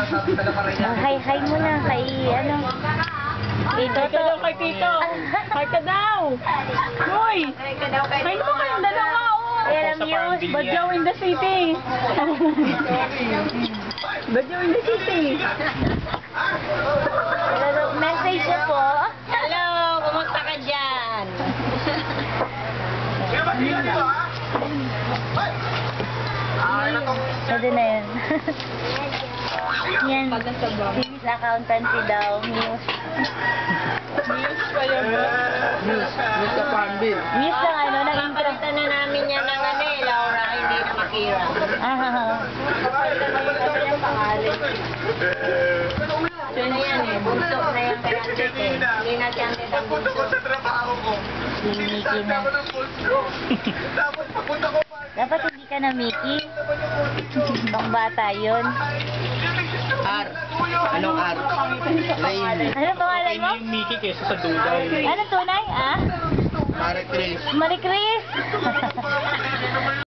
Hi muna kay ano. Kay Hi ka Toto. daw kay Tito. Hi ka daw. Hoy. Hi mo kayong dalawa. Oh. Ayan ang news. Badyaw in the city. Badyaw in the city. Message niyo po. Hello, kumusta ka dyan? Pwede na yun. Yan. Sinis accountancy daw. News. News pa yun. News sa Farmville. News lang ano, ng intro. Papalitan na namin yan ng ano eh, Laura, hindi na makira. Ito na yan eh, bunso na yan kay Andit eh. Hindi na si Andit ang bunso. Si Mickey na. Dapat hindi ka na Mickey. Pang bata yun. R. Anong R? Rain. Ano pangalan mo? Yung Mickey kesa sa Duda. Ano tunay? Ah? Mare Chris. Marie Chris.